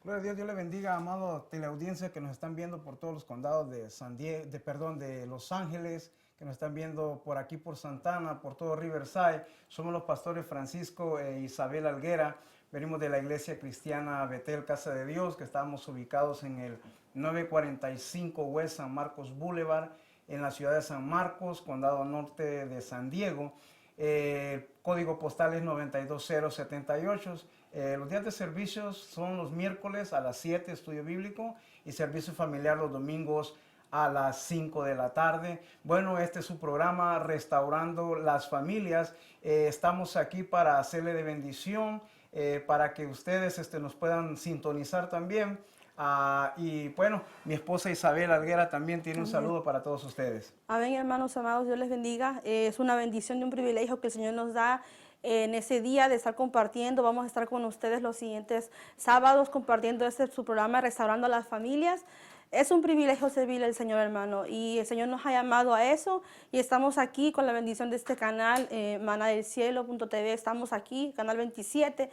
Gloria a Dios, Dios le bendiga, amado teleaudiencia que nos están viendo por todos los condados de de Los Ángeles, que nos están viendo por aquí por Santana, por todo Riverside. Somos los pastores Francisco e Isabel Alguera. Venimos de la iglesia cristiana Betel Casa de Dios, que estamos ubicados en el 945 West San Marcos Boulevard, en la ciudad de San Marcos, condado norte de San Diego. Código postal es 92078. Los días de servicios son los miércoles a las 7, estudio bíblico, y servicio familiar los domingos a las 5 de la tarde. Bueno, este es su programa Restaurando las Familias. Estamos aquí para hacerle de bendición, para que ustedes nos puedan sintonizar también. Y bueno, mi esposa Isabel Alguera también tiene un saludo para todos ustedes. Amén, hermanos amados, Dios les bendiga. Es una bendición y un privilegio que el Señor nos da en ese día de estar compartiendo. Vamos a estar con ustedes los siguientes sábados compartiendo su programa Restaurando a las Familias. Es un privilegio servirle al Señor, hermano, y el Señor nos ha llamado a eso, y estamos aquí con la bendición de este canal, manadelcielo.tv. Estamos aquí, canal 27,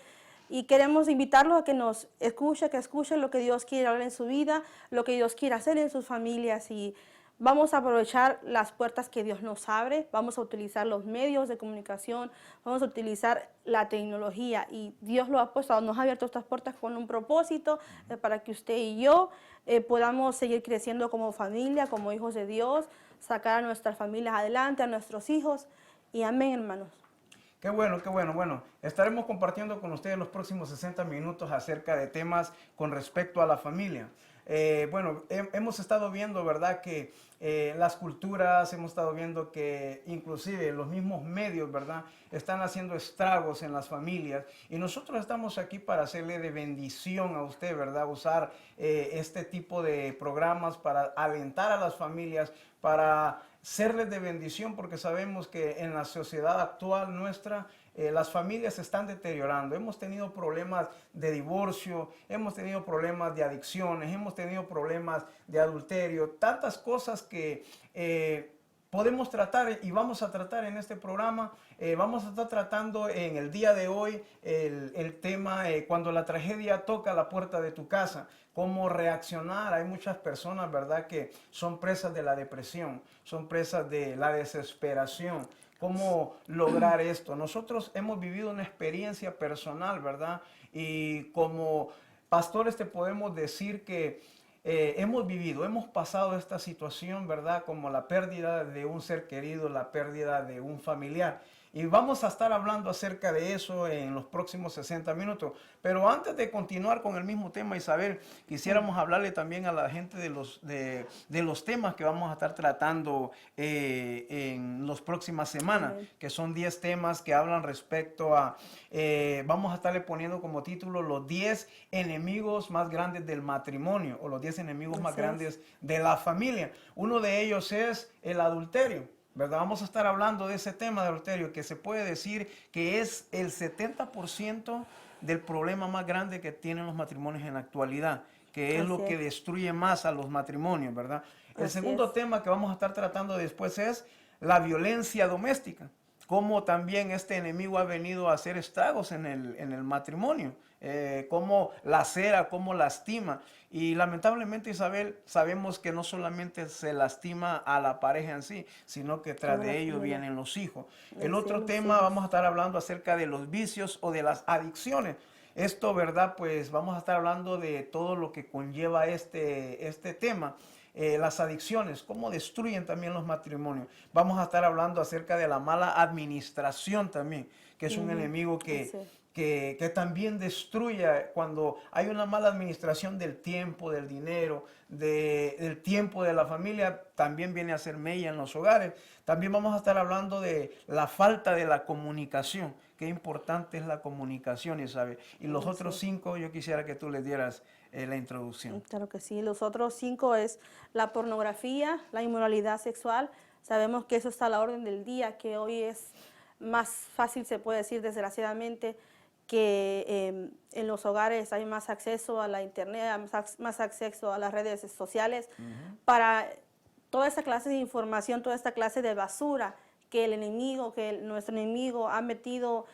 y queremos invitarlos a que nos escuchen, que escuchen lo que Dios quiere hablar en su vida, lo que Dios quiere hacer en sus familias, y vamos a aprovechar las puertas que Dios nos abre, vamos a utilizar los medios de comunicación, vamos a utilizar la tecnología, y Dios lo ha puesto, nos ha abierto estas puertas con un propósito, para que usted y yo podamos seguir creciendo como familia, como hijos de Dios, sacar a nuestras familias adelante, a nuestros hijos, y amén, hermanos. Qué bueno, qué bueno. Bueno, estaremos compartiendo con ustedes los próximos 60 minutos acerca de temas con respecto a la familia. Bueno, hemos estado viendo, ¿verdad?, que las culturas, hemos estado viendo que inclusive los mismos medios, ¿verdad?, están haciendo estragos en las familias, y nosotros estamos aquí para hacerle de bendición a usted, ¿verdad?, usar este tipo de programas para alentar a las familias, para serles de bendición, porque sabemos que en la sociedad actual nuestra, las familias se están deteriorando. Hemos tenido problemas de divorcio, hemos tenido problemas de adicciones, hemos tenido problemas de adulterio, tantas cosas que podemos tratar y vamos a tratar en este programa. Vamos a estar tratando en el día de hoy el tema cuando la tragedia toca la puerta de tu casa, cómo reaccionar. Hay muchas personas, ¿verdad?, que son presas de la depresión, son presas de la desesperación. ¿Cómo lograr esto? Nosotros hemos vivido una experiencia personal, ¿verdad? Y como pastores te podemos decir que hemos pasado esta situación, ¿verdad? Como la pérdida de un ser querido, la pérdida de un familiar. Y vamos a estar hablando acerca de eso en los próximos 60 minutos. Pero antes de continuar con el mismo tema, Isabel, quisiéramos hablarle también a la gente de los temas que vamos a estar tratando en las próximas semanas, que son 10 temas que hablan respecto a, vamos a estarle poniendo como título los 10 enemigos más grandes del matrimonio, o los 10 enemigos más grandes de la familia. Uno de ellos es el adulterio, ¿verdad? Vamos a estar hablando de ese tema de adulterio, que se puede decir que es el 70% del problema más grande que tienen los matrimonios en la actualidad, que es lo que destruye más a los matrimonios, ¿verdad? El segundo tema que vamos a estar tratando después es la violencia doméstica, cómo también este enemigo ha venido a hacer estragos en el matrimonio, cómo lacera, cómo lastima. Y lamentablemente, Isabel, sabemos que no solamente se lastima a la pareja en sí, sino que tras de ello vienen los hijos. El otro tema, vamos a estar hablando acerca de los vicios o de las adicciones. Esto, ¿verdad? Pues vamos a estar hablando de todo lo que conlleva este tema. Las adicciones, cómo destruyen también los matrimonios. Vamos a estar hablando acerca de la mala administración también, que es un enemigo que también destruye cuando hay una mala administración del tiempo, del dinero, del tiempo de la familia, también viene a ser mella en los hogares. También vamos a estar hablando de la falta de la comunicación. Qué importante es la comunicación, Isabel. Y los otros 5 yo quisiera que tú les dieras la introducción. Claro que sí. Los otros 5 es la pornografía, la inmoralidad sexual. Sabemos que eso está a la orden del día, que hoy es más fácil, se puede decir desgraciadamente, que en los hogares hay más acceso a la internet, más acceso a las redes sociales, para toda esta clase de información, toda esta clase de basura que el enemigo, nuestro enemigo ha metido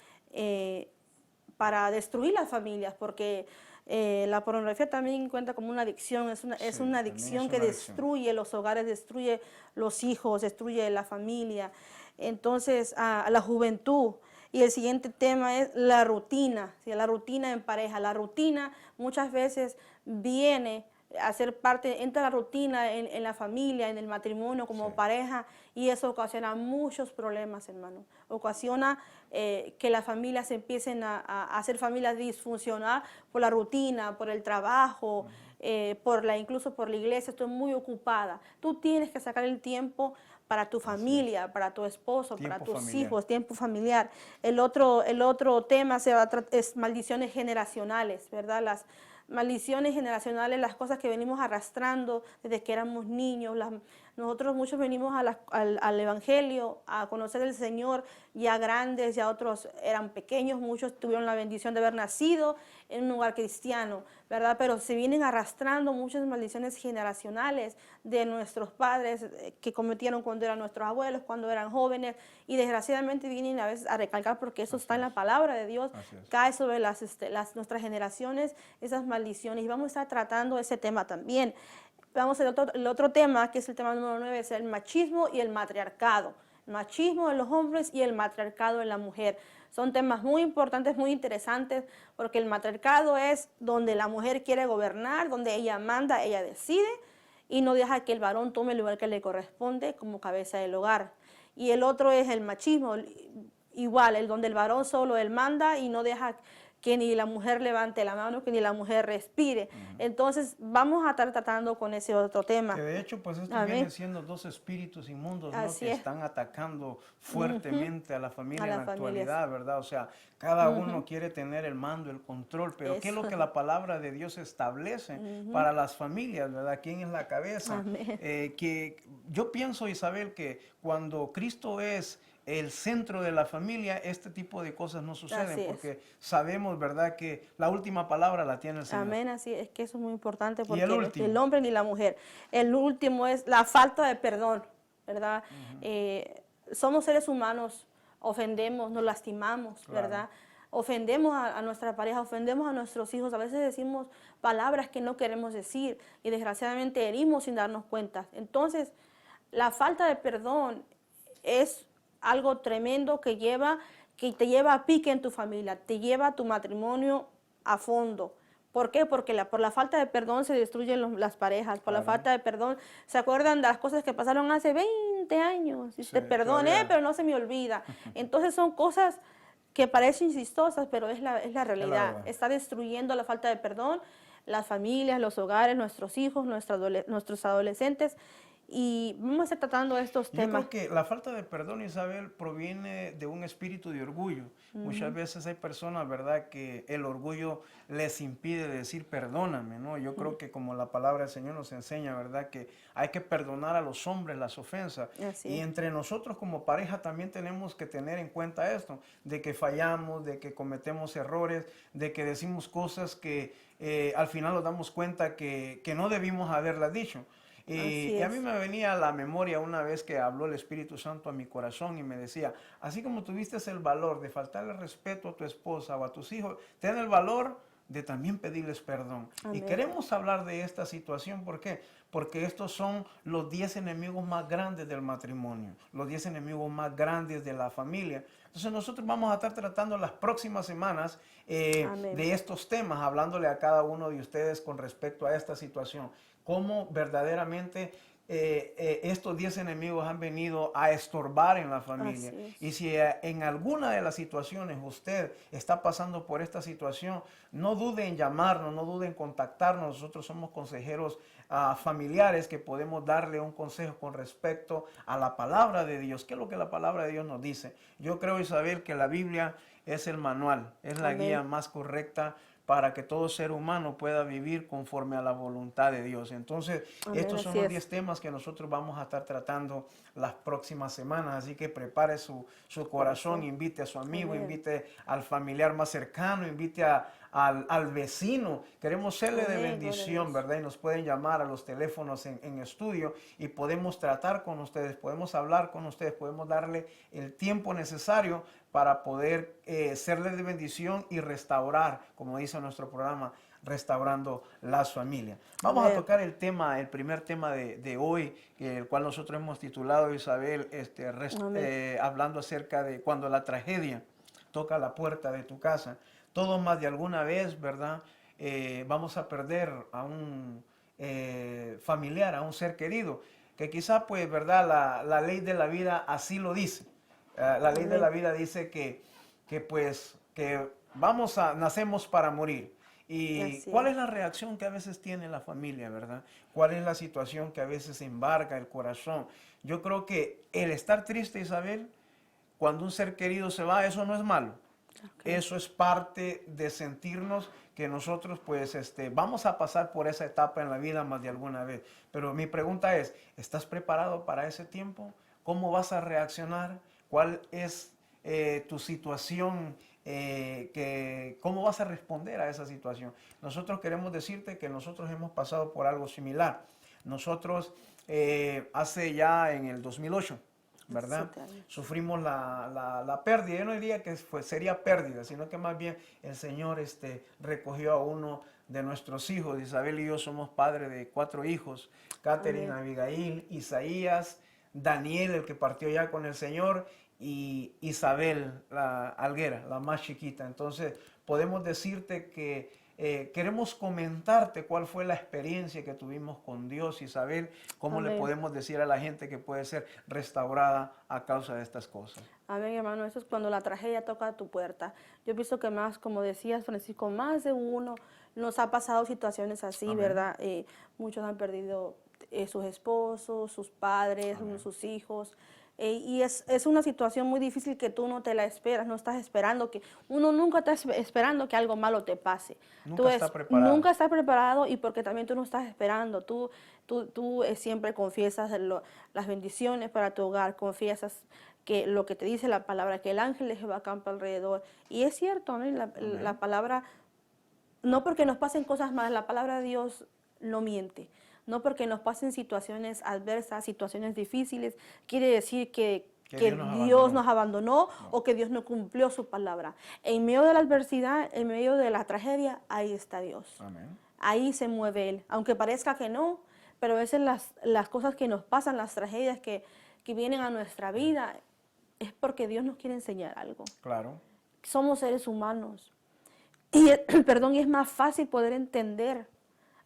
para destruir las familias, porque la pornografía también cuenta como una adicción, es una adicción que destruye los hogares, destruye los hijos, destruye la familia. Entonces, a la juventud. Y el siguiente tema es la rutina, ¿sí? La rutina en pareja. La rutina muchas veces viene a ser parte, entra la rutina en la familia, en el matrimonio, como pareja, y eso ocasiona muchos problemas, hermano. Ocasiona que las familias empiecen a hacer familias disfuncionales por la rutina, por el trabajo, incluso por la iglesia. Estoy muy ocupada. Tú tienes que sacar el tiempo para tu familia, para tu esposo, para tus hijos, tiempo familiar. El otro tema es maldiciones generacionales, ¿verdad? Las maldiciones generacionales, las cosas que venimos arrastrando desde que éramos niños. Nosotros muchos venimos al Evangelio, a conocer al Señor ya grandes, ya otros eran pequeños, muchos tuvieron la bendición de haber nacido en un lugar cristiano, ¿verdad? Pero se vienen arrastrando muchas maldiciones generacionales de nuestros padres que cometieron cuando eran nuestros abuelos, cuando eran jóvenes, y desgraciadamente vienen a veces a recalcar, porque eso está en la palabra de Dios, cae sobre nuestras generaciones esas maldiciones, y vamos a estar tratando ese tema también. Vamos el otro tema, que es el tema número 9, es el machismo y el matriarcado. El machismo en los hombres y el matriarcado en la mujer. Son temas muy importantes, muy interesantes, porque el matriarcado es donde la mujer quiere gobernar, donde ella manda, ella decide, y no deja que el varón tome el lugar que le corresponde como cabeza del hogar. Y el otro es el machismo, igual, el donde el varón solo él manda y no deja que ni la mujer levante la mano, que ni la mujer respire. Entonces, vamos a estar tratando con ese otro tema. Que de hecho, pues esto viene siendo dos espíritus inmundos, ¿no? Que están atacando fuertemente a la familia en la actualidad, ¿verdad? O sea, cada uno quiere tener el mando, el control, pero ¿qué es lo que la palabra de Dios establece para las familias, ¿verdad? ¿Quién es la cabeza? Que yo pienso, Isabel, que cuando Cristo es el centro de la familia, este tipo de cosas no suceden, porque sabemos, ¿verdad?, que la última palabra la tiene el Señor. Amén, así es que eso es muy importante, porque el hombre ni la mujer. El último es la falta de perdón, ¿verdad? Somos seres humanos, ofendemos, nos lastimamos, ¿verdad? Ofendemos a nuestra pareja, ofendemos a nuestros hijos, a veces decimos palabras que no queremos decir y desgraciadamente herimos sin darnos cuenta. Entonces, la falta de perdón es algo tremendo que te lleva a pique en tu familia, te lleva a tu matrimonio a fondo. ¿Por qué? Porque por la falta de perdón se destruyen las parejas, por la falta de perdón. ¿Se acuerdan de las cosas que pasaron hace 20 años? Y te perdoné, pero no se me olvida. Entonces son cosas que parecen chistosas, pero es la realidad. Está destruyendo la falta de perdón, las familias, los hogares, nuestros hijos, nuestros adolescentes. Y vamos a estar tratando estos temas. Yo creo que la falta de perdón, Isabel, proviene de un espíritu de orgullo. Muchas veces hay personas, ¿verdad?, que el orgullo les impide decir perdóname, ¿no? Yo creo que como la palabra del Señor nos enseña, ¿verdad?, que hay que perdonar a los hombres las ofensas. Y entre nosotros como pareja también tenemos que tener en cuenta esto, de que fallamos, de que cometemos errores, de que decimos cosas que al final nos damos cuenta que no debimos haberlas dicho. Y a mí me venía a la memoria una vez que habló el Espíritu Santo a mi corazón y me decía, así como tuviste el valor de faltarle respeto a tu esposa o a tus hijos, ten el valor de también pedirles perdón. Amén. Y queremos hablar de esta situación, ¿por qué? Porque estos son los 10 enemigos más grandes del matrimonio, los 10 enemigos más grandes de la familia. Entonces nosotros vamos a estar tratando las próximas semanas de estos temas, hablándole a cada uno de ustedes con respecto a esta situación. Cómo verdaderamente estos 10 enemigos han venido a estorbar en la familia. Y si en alguna de las situaciones usted está pasando por esta situación, no dude en llamarnos, no dude en contactarnos. Nosotros somos consejeros familiares que podemos darle un consejo con respecto a la palabra de Dios. ¿Qué es lo que la palabra de Dios nos dice? Yo creo, Isabel, que la Biblia es el manual, es la guía más correcta para que todo ser humano pueda vivir conforme a la voluntad de Dios. Entonces, estos son los 10 temas que nosotros vamos a estar tratando las próximas semanas, así que prepare su corazón, invite a su amigo, invite al familiar más cercano, invite a al vecino. Queremos serle de Amén, gloria a bendición, Dios. ¿verdad? Y nos pueden llamar a los teléfonos en estudio y podemos tratar con ustedes, podemos hablar con ustedes, podemos darle el tiempo necesario para poder serle de bendición y restaurar, como dice nuestro programa, restaurando las familias. Vamos a Amén. tocar el tema, el primer tema de hoy, el cual nosotros hemos titulado, Isabel, Amén. hablando acerca de cuando la tragedia toca la puerta de tu casa. Todos más de alguna vez, ¿verdad? Vamos a perder a un familiar, a un ser querido, que quizá, pues, ¿verdad? La ley de la vida así lo dice. La ley de Amén. la vida dice pues, que nacemos para morir. ¿Y Así cuál es. es la reacción que a veces tiene la familia, verdad? ¿Cuál es la situación que a veces embarga el corazón? Yo creo que el estar triste, Isabel, cuando un ser querido se va, eso no es malo. Ok. Eso es parte de sentirnos que nosotros pues vamos a pasar por esa etapa en la vida más de alguna vez. Pero mi pregunta es, ¿estás preparado para ese tiempo? ¿Cómo vas a reaccionar? ¿Cuál es tu situación? ¿Cómo vas a responder a esa situación? Nosotros queremos decirte que nosotros hemos pasado por algo similar. Nosotros hace ya en el 2008, ¿verdad? 7 años. Sufrimos la pérdida. Yo no diría que sería pérdida, sino que más bien el Señor recogió a uno de nuestros hijos. Isabel y yo somos padres de 4 hijos. Catherine, Amén. Abigail, Isaías, Daniel, el que partió ya con el Señor, y Isabel, la Alguera, la más chiquita. Entonces, podemos decirte que queremos comentarte cuál fue la experiencia que tuvimos con Dios, Isabel, cómo le Amén. podemos decir a la gente que puede ser restaurada a causa de estas cosas. Amén, hermano. Eso es cuando la tragedia toca a tu puerta. Yo pienso que más, como decías, Francisco, más de uno nos ha pasado situaciones así, Amén. ¿verdad? Muchos han perdido sus esposos, sus padres, Amén. sus hijos. Y es una situación muy difícil que tú no te la esperas, no estás esperando que, uno nunca está esperando que algo malo te pase. Nunca está preparado. Nunca estás preparado y porque también tú no estás esperando. Tú siempre confiesas las bendiciones para tu hogar, confiesas que lo que te dice la palabra, que el ángel de Jehová acampa alrededor. Y es cierto, ¿no? La palabra, no porque nos pasen cosas malas, la palabra de Dios no miente. No porque nos pasen situaciones adversas, situaciones difíciles, quiere decir que Que Dios nos abandonó. abandonó o que Dios no cumplió su palabra. En medio de la adversidad, en medio de la tragedia, ahí está Dios. Amén. Ahí se mueve Él. Aunque parezca que no, pero a veces las cosas que nos pasan, las tragedias que vienen a nuestra vida, es porque Dios nos quiere enseñar algo. Claro. Somos seres humanos. Y, perdón, y es más fácil poder entender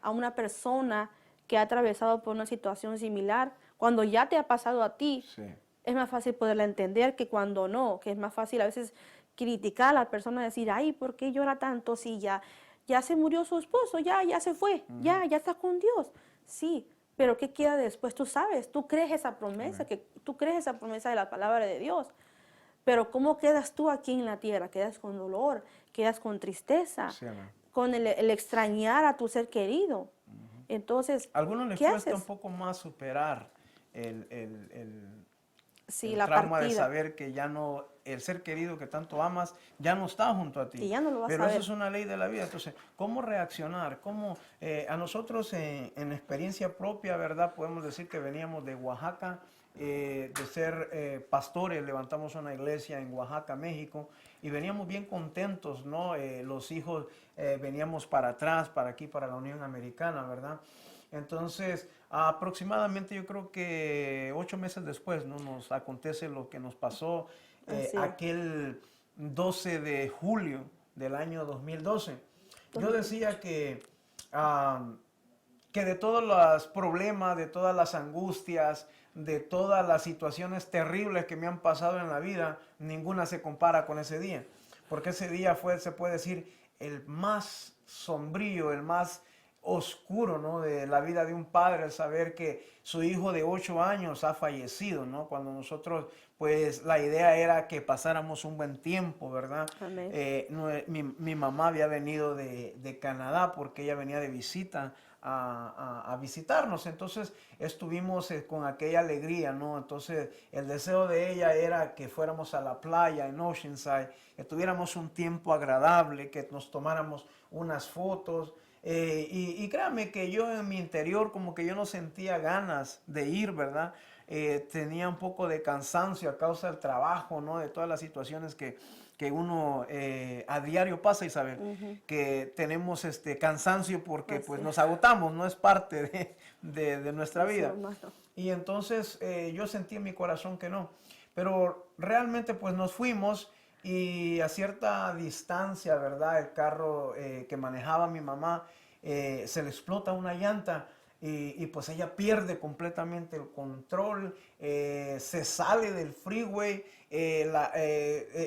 a una persona que ha atravesado por una situación similar. Cuando ya te ha pasado a ti, Sí. es más fácil poderla entender que cuando no, que es más fácil a veces criticar a la persona, decir, ay, ¿por qué llora tanto si ya se murió su esposo, ya se fue, ya está con Dios? Sí, pero ¿qué queda después? Tú sabes, tú crees esa promesa, tú crees esa promesa de la palabra de Dios. Pero ¿cómo quedas tú aquí en la tierra? Quedas con dolor, quedas con tristeza, Sí, amén. con el extrañar a tu ser querido. Entonces, A algunos les ¿qué cuesta haces? un poco más superar el Sí, el la trauma de partida. saber que ya no, el ser querido que tanto amas, ya no está junto a ti. Y ya no lo vas Pero a eso ver. es una ley de la vida. Entonces, ¿cómo reaccionar? A nosotros en experiencia propia, ¿verdad? Podemos decir que veníamos de Oaxaca, de ser pastores, levantamos una iglesia en Oaxaca, México, y veníamos bien contentos, ¿no? Los hijos veníamos para atrás, para aquí, para la Unión Americana, ¿verdad? Entonces, aproximadamente yo creo que 8 meses después, ¿no? Nos acontece lo que nos pasó Así es. aquel 12 de julio del año 2012. Yo decía que de todos los problemas, de todas las angustias, de todas las situaciones terribles que me han pasado en la vida, ninguna se compara con ese día. Porque ese día fue, se puede decir, el más sombrío, el más oscuro, ¿no? De la vida de un padre, el saber que su hijo de 8 años ha fallecido, ¿no? Cuando nosotros pues la idea era que pasáramos un buen tiempo, ¿verdad? Amén. Mi mamá había venido de Canadá porque ella venía de visita a visitarnos, entonces estuvimos con aquella alegría, ¿no? Entonces el deseo de ella era que fuéramos a la playa en Oceanside, que tuviéramos un tiempo agradable, que nos tomáramos unas fotos. Y créanme que yo en mi interior como que yo no sentía ganas de ir, ¿verdad? Tenía un poco de cansancio a causa del trabajo, ¿no? De todas las situaciones que uno a diario pasa, Isabel, que tenemos cansancio porque pues nos agotamos, no es parte de nuestra vida. Y entonces yo sentí en mi corazón que no, pero realmente pues nos fuimos y a cierta distancia, ¿verdad? El carro que manejaba mi mamá se le explota una llanta. Y pues ella pierde completamente el control, se sale del freeway,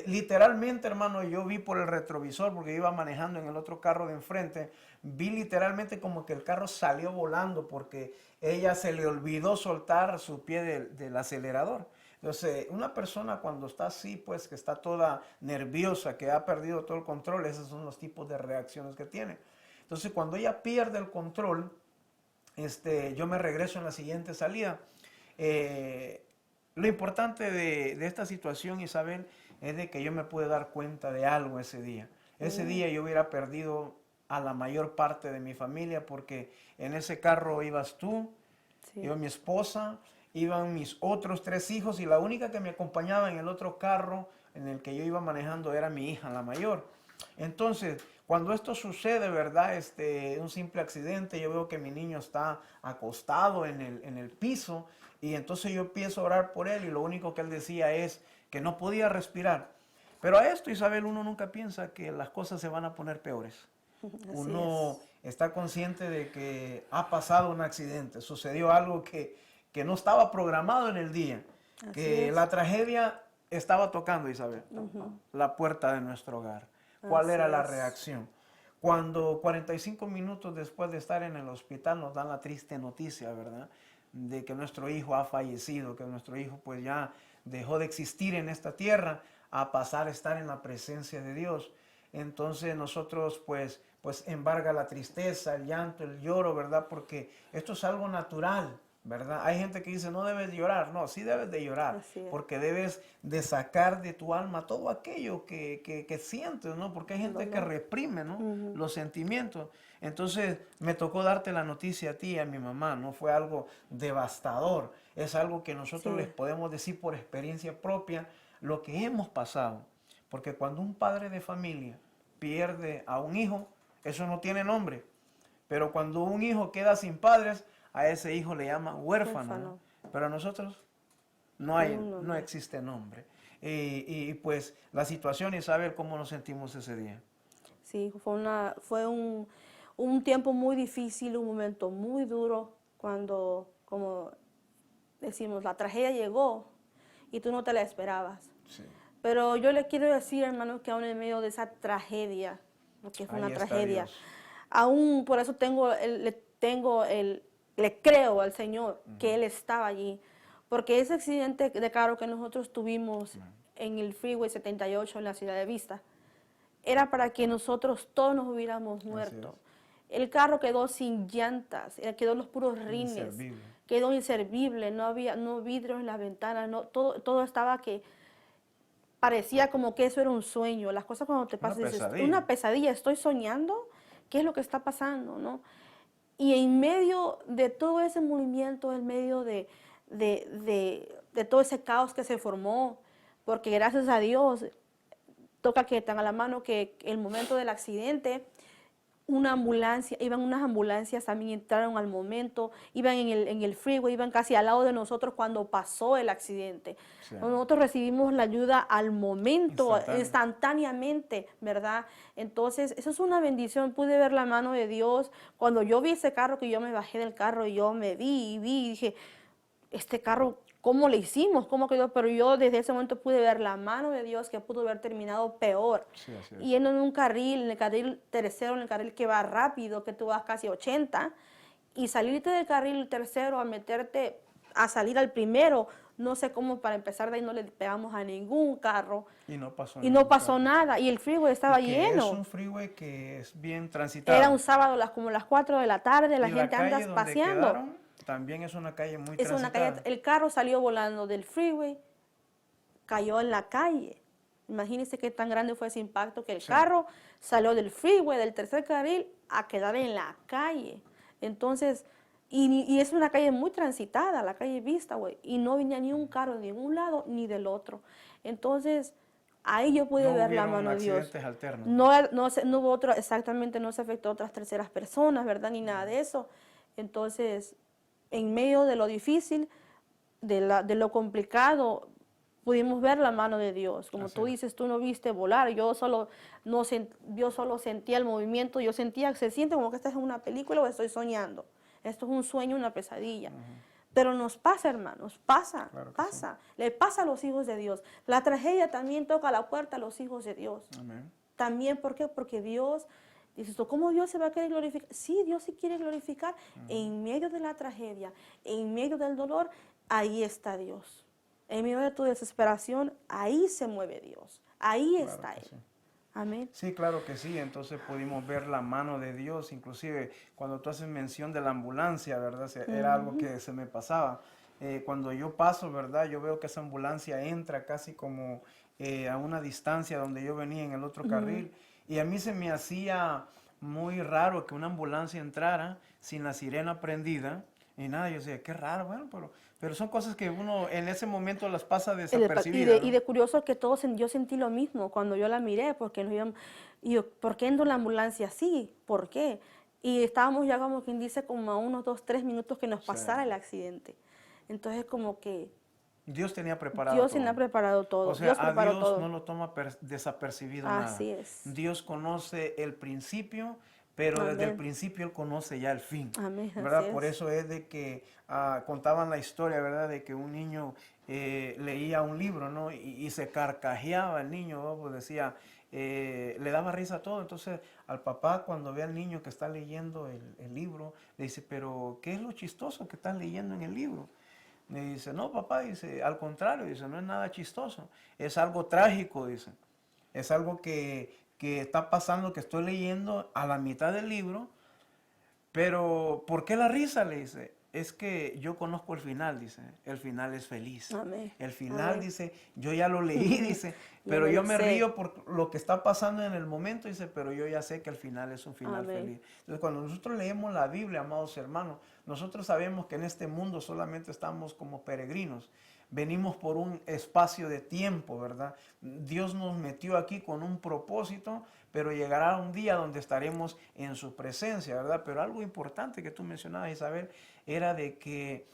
literalmente, hermano, yo vi por el retrovisor, porque iba manejando en el otro carro de enfrente, vi literalmente como que el carro salió volando porque ella se le olvidó soltar su pie del acelerador. Entonces, una persona cuando está así, pues que está toda nerviosa, que ha perdido todo el control, esos son los tipos de reacciones que tiene. Entonces, cuando ella pierde el control, yo me regreso en la siguiente salida. Lo importante de esta situación, Isabel, es de que yo me pude dar cuenta de algo ese día. Ese día yo hubiera perdido a la mayor parte de mi familia porque en ese carro ibas tú, iba mi esposa, iban mis otros 3 hijos y la única que me acompañaba en el otro carro en el que yo iba manejando era mi hija, la mayor. Entonces, cuando esto sucede, ¿verdad? Un simple accidente, yo veo que mi niño está acostado en el piso y entonces yo empiezo a orar por él y lo único que él decía es que no podía respirar. Pero a esto, Isabel, uno nunca piensa que las cosas se van a poner peores. Uno está consciente de que ha pasado un accidente, sucedió algo que no estaba programado en el día, que la tragedia estaba tocando, Isabel, la puerta de nuestro hogar. ¿Cuál era la reacción? Cuando 45 minutos después de estar en el hospital nos dan la triste noticia, ¿verdad? De que nuestro hijo ha fallecido, que nuestro hijo pues ya dejó de existir en esta tierra a pasar a estar en la presencia de Dios. Entonces nosotros pues embarga la tristeza, el llanto, el lloro, ¿verdad? Porque esto es algo natural, ¿verdad? Hay gente que dice, no debes llorar. No, sí debes de llorar, porque debes de sacar de tu alma todo aquello que sientes, ¿no? Porque hay gente que reprime, ¿no? Los sentimientos. Entonces, me tocó darte la noticia a ti y a mi mamá, ¿no? Fue algo devastador. Es algo que nosotros les podemos decir por experiencia propia, lo que hemos pasado. Porque cuando un padre de familia pierde a un hijo, eso no tiene nombre. Pero cuando un hijo queda sin padres, a ese hijo le llaman huérfano, ¿no? Pero a nosotros no existe nombre. Y pues la situación y saber cómo nos sentimos ese día. Sí, fue un tiempo muy difícil, un momento muy duro cuando, como decimos, la tragedia llegó y tú no te la esperabas. Sí. Pero yo le quiero decir, hermano, que aún en medio de esa tragedia, porque fue una tragedia, aún por eso le creo al Señor que Él estaba allí. Porque ese accidente de carro que nosotros tuvimos en el Freeway 78 en la ciudad de Vista, era para que nosotros todos nos hubiéramos muerto. El carro quedó sin llantas, quedó los puros rines, quedó inservible, no había vidrios en las ventanas, todo estaba que parecía como que eso era un sueño. Las cosas cuando te pasan, dices, una pesadilla, estoy soñando, ¿qué es lo que está pasando? ¿No? Y en medio de todo ese movimiento, en medio de todo ese caos que se formó, porque gracias a Dios, toca que tenga a la mano que el momento del accidente, iban unas ambulancias también entraron al momento, iban en el freeway, iban casi al lado de nosotros cuando pasó el accidente. Sí. Nosotros recibimos la ayuda al momento, instantáneamente, ¿verdad? Entonces, eso es una bendición. Pude ver la mano de Dios. Cuando yo vi ese carro, que yo me bajé del carro y yo me vi y dije, este carro, ¿cómo le hicimos? ¿Cómo quedó? Pero yo desde ese momento pude ver la mano de Dios que pudo haber terminado peor. Sí, yendo en un carril, en el carril tercero, en el carril que va rápido, que tú vas casi 80, y salirte del carril tercero a salir al primero, No sé cómo, para empezar de ahí no le pegamos a ningún carro. Y no pasó Y ningún no pasó carro. nada. Y el freeway estaba Y que lleno. es un freeway que es bien transitado. Era un sábado como las 4 de la tarde, la Y la gente anda calle donde paseando. quedaron también es una calle muy Es una transitada. calle, el carro salió volando del freeway, cayó en la calle. Imagínense qué tan grande fue ese impacto que el Sí. carro salió del freeway, del tercer carril, a quedar en la calle. Entonces, y es una calle muy transitada, la calle Vistaway, y no venía ni un carro de un lado ni del otro. Entonces, ahí yo pude No ver la hubieron mano de Dios. accidentes alternos. No hubo otro, exactamente, no se afectó a otras terceras personas, ¿verdad? Ni nada de eso. Entonces, en medio de lo difícil, de lo complicado, pudimos ver la mano de Dios. Como Así tú es. dices, tú no viste volar, yo solo sentía el movimiento, yo sentía, se siente como que estás en una película o estoy soñando. Esto es un sueño, una pesadilla. Pero nos pasa, hermanos, pasa, Claro que pasa. Le pasa a los hijos de Dios. La tragedia también toca la puerta a los hijos de Dios. Amén. También, ¿por qué? Porque Dios, dices tú, ¿cómo Dios se va a querer glorificar? Sí, Dios sí quiere glorificar. En medio de la tragedia, en medio del dolor, ahí está Dios. En medio de tu desesperación, ahí se mueve Dios. Ahí Claro está que Él. sí. Amén. Sí, claro que sí. Entonces pudimos ver la mano de Dios. Inclusive cuando tú haces mención de la ambulancia, ¿verdad? Era algo que se me pasaba. Cuando yo paso, ¿verdad? Yo veo que esa ambulancia entra casi como a una distancia donde yo venía en el otro carril. Y a mí se me hacía muy raro que una ambulancia entrara sin la sirena prendida. Y nada, yo decía, qué raro, bueno, pero son cosas que uno en ese momento las pasa desapercibidas, Y ¿no? de curioso que yo sentí lo mismo cuando yo la miré, porque nos íbamos, y yo, ¿por qué anda la ambulancia así? ¿Por qué? Y estábamos ya como quien dice como a unos 2, 3 minutos que nos Sí. pasara el accidente. Entonces como que Dios tenía preparado Dios todo. tenía preparado todo, O sea, Dios a preparó Dios todo. no lo toma desapercibido nada. Así es. Dios conoce el principio, pero desde el Amén. principio Él conoce ya el fin. Amén, ¿Verdad? así Por es. eso es de que contaban la historia, ¿verdad? De que un niño leía un libro, ¿no? Y se carcajeaba el niño, ¿no? Pues decía, le daba risa a todo. Entonces, al papá, cuando ve al niño que está leyendo el libro, le dice, pero ¿qué es lo chistoso que estás leyendo en el libro? Me dice, no, papá, dice, al contrario, dice, no es nada chistoso, es algo trágico, dice, es algo que está pasando, que estoy leyendo a la mitad del libro, pero ¿por qué la risa? Le dice, es que yo conozco el final, dice, el final es feliz. Amén. El final, Amén. dice, yo ya lo leí, dice, Ya pero me yo lo me sé. río por lo que está pasando en el momento, dice, pero yo ya sé que el final es un final Amén. feliz. Entonces, cuando nosotros leemos la Biblia, amados hermanos, nosotros sabemos que en este mundo solamente estamos como peregrinos. Venimos por un espacio de tiempo, ¿verdad? Dios nos metió aquí con un propósito, pero llegará un día donde estaremos en su presencia, ¿verdad? Pero algo importante que tú mencionabas, Isabel, era de que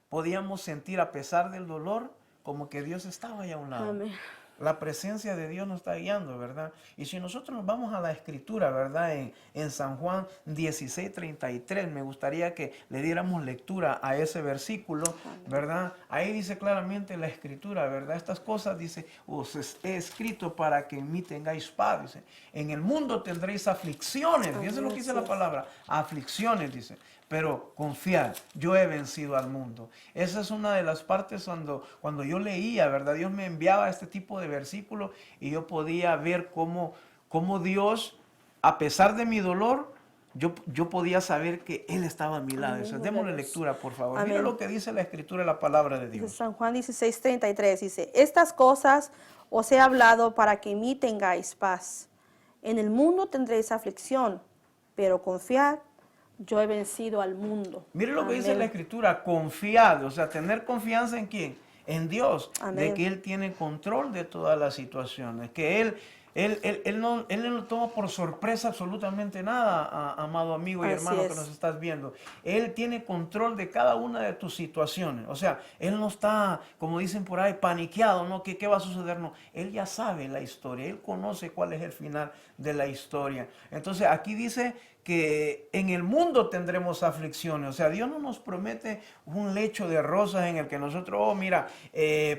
podíamos sentir a pesar del dolor como que Dios estaba allá a un lado. Amén. La presencia de Dios nos está guiando, ¿verdad? Y si nosotros nos vamos a la escritura, ¿verdad? En San Juan 16:33, me gustaría que le diéramos lectura a ese versículo, ¿verdad? Ahí dice claramente la escritura, ¿verdad? Estas cosas, dice, os he escrito para que en mí tengáis paz, dice. En el mundo tendréis aflicciones, fíjense lo que dice la palabra, aflicciones, dice. Pero confiad, yo he vencido al mundo. Esa es una de las partes cuando yo leía, ¿verdad? Dios me enviaba este tipo de versículos y yo podía ver cómo Dios, a pesar de mi dolor, yo podía saber que Él estaba a mi lado. Amén, Démosle gloria a Dios. lectura, por favor. Amén. Mira lo que dice la Escritura y la palabra de Dice Dios. San Juan 16:33, dice, estas cosas os he hablado para que en mí tengáis paz. En el mundo tendréis aflicción, pero confiad, yo he vencido al mundo. Mire lo que dice Amén. la Escritura, confiad, o sea, tener confianza en quién, en Dios, de Amén. que Él tiene control de todas las situaciones, que Él no toma por sorpresa absolutamente nada, amado amigo y Así hermano que es. nos estás viendo. Él tiene control de cada una de tus situaciones, o sea, Él no está, como dicen por ahí, paniqueado, ¿no? ¿Qué va a suceder? No, Él ya sabe la historia, Él conoce cuál es el final de la historia. Entonces aquí dice que en el mundo tendremos aflicciones. O sea, Dios no nos promete un lecho de rosas en el que nosotros, oh, mira,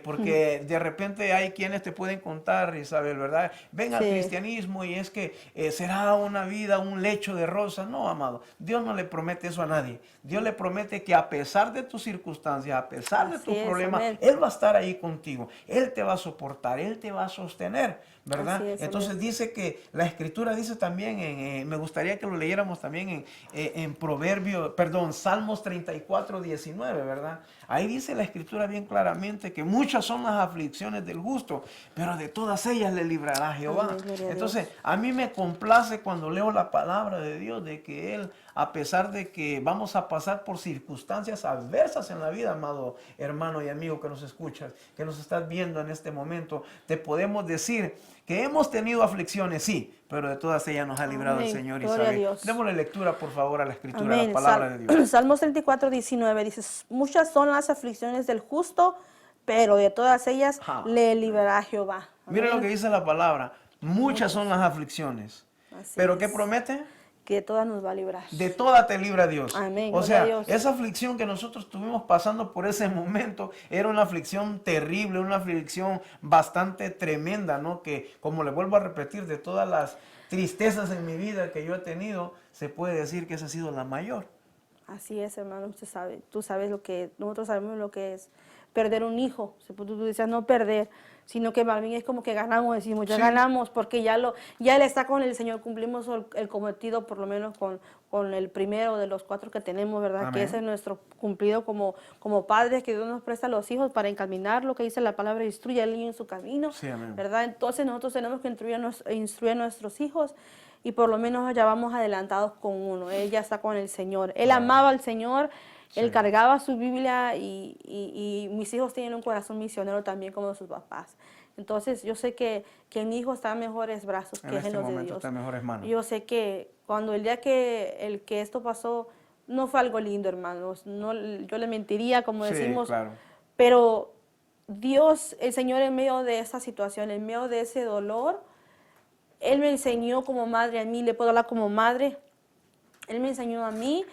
porque de repente hay quienes te pueden contar, Isabel, ¿verdad? Ven al Sí. cristianismo y es que será una vida, un lecho de rosas. No, amado, Dios no le promete eso a nadie. Dios le promete que a pesar de tus circunstancias, a pesar de Así tus es, problemas, amén. Él va a estar ahí contigo. Él te va a soportar, Él te va a sostener, ¿verdad? Así es, Entonces amén. dice que la Escritura dice también, me gustaría que lo leyéramos también en Proverbio, perdón, Salmos 34, 19, ¿verdad? Ahí dice la Escritura bien claramente que muchas son las aflicciones del justo, pero de todas ellas le librará Jehová. Amén, gloria a Entonces, Dios. a mí me complace cuando leo la palabra de Dios de que Él, a pesar de que vamos a pasar por circunstancias adversas en la vida, amado hermano y amigo que nos escuchas, que nos estás viendo en este momento, te podemos decir que hemos tenido aflicciones, sí, pero de todas ellas nos ha librado el Amén, Señor. gloria a Isabel, Dios. démosle lectura, por favor, a la Escritura, a la Amén. palabra de Dios. Salmos 34, 19 dice, muchas son las aflicciones del justo, pero de todas ellas Ja. le librará Jehová. Mire lo que Amén. dice la palabra. Muchas son las aflicciones. Así ¿Pero qué es. promete? Que de todas nos va a librar. De toda te libra Dios. Amén, O gloria sea, a Dios. esa aflicción que nosotros estuvimos pasando por ese momento era una aflicción terrible, una aflicción bastante tremenda, ¿no? Que, como le vuelvo a repetir, de todas las tristezas en mi vida que yo he tenido, se puede decir que esa ha sido la mayor. Así es, hermano, usted sabe, tú sabes lo que, nosotros sabemos lo que es perder un hijo. Tú decías no perder, sino que más bien es como que ganamos, decimos, ya Sí. ganamos, porque ya él está con el Señor, cumplimos el cometido, por lo menos con el primero de los 4 que tenemos, ¿verdad? Amén. Que ese es nuestro cumplido como padres, que Dios nos presta a los hijos para encaminar lo que dice la palabra, instruye al niño en su camino, Sí, amén. ¿verdad? Entonces nosotros tenemos que instruir a nuestros hijos. Y por lo menos ya vamos adelantados con uno. Él ya está con el Señor. Él amaba al Señor, Sí. él cargaba su Biblia y mis hijos tienen un corazón misionero también como sus papás. Entonces yo sé que mi hijo está en mejores brazos En que este en los de momento Dios. está en mejores manos. Yo sé que cuando el día que esto pasó, no fue algo lindo, hermanos. No, yo le mentiría, como Sí, decimos, claro. pero Dios, el Señor, en medio de esa situación, en medio de ese dolor, Él me enseñó como madre, a mí le puedo hablar como madre, Él me enseñó a mí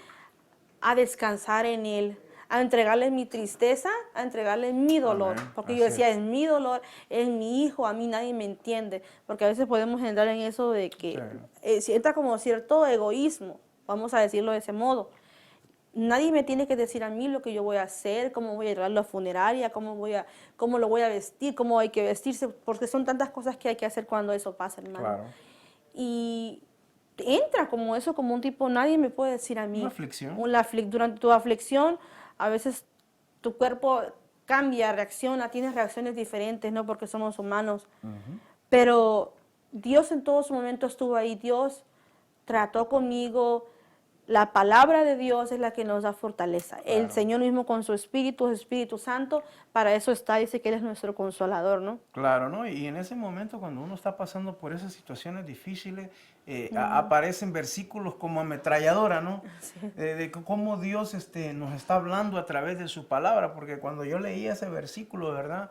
a descansar en Él, a entregarle mi tristeza, a entregarle mi dolor. Amén, Porque así yo decía, es. es mi dolor, es mi hijo, a mí nadie me entiende. Porque a veces podemos entrar en eso de que entra como cierto egoísmo, vamos a decirlo de ese modo. Nadie me tiene que decir a mí lo que yo voy a hacer, cómo voy a llevar la funeraria, cómo lo voy a vestir, cómo hay que vestirse, porque son tantas cosas que hay que hacer cuando eso pasa, hermano. Claro. Y entra como eso, como un tipo, nadie me puede decir a mí. Una aflicción. Durante tu aflicción, a veces tu cuerpo cambia, reacciona, tienes reacciones diferentes, ¿no? Porque somos humanos. Pero Dios en todo su momento estuvo ahí, Dios trató conmigo. La palabra de Dios es la que nos da fortaleza. Claro. El Señor mismo con su Espíritu Santo, para eso está, dice que Él es nuestro consolador, ¿no? Claro, ¿no? Y en ese momento cuando uno está pasando por esas situaciones difíciles, aparecen versículos como ametralladora, ¿no? Sí. De cómo Dios nos está hablando a través de su palabra, porque cuando yo leía ese versículo, ¿verdad?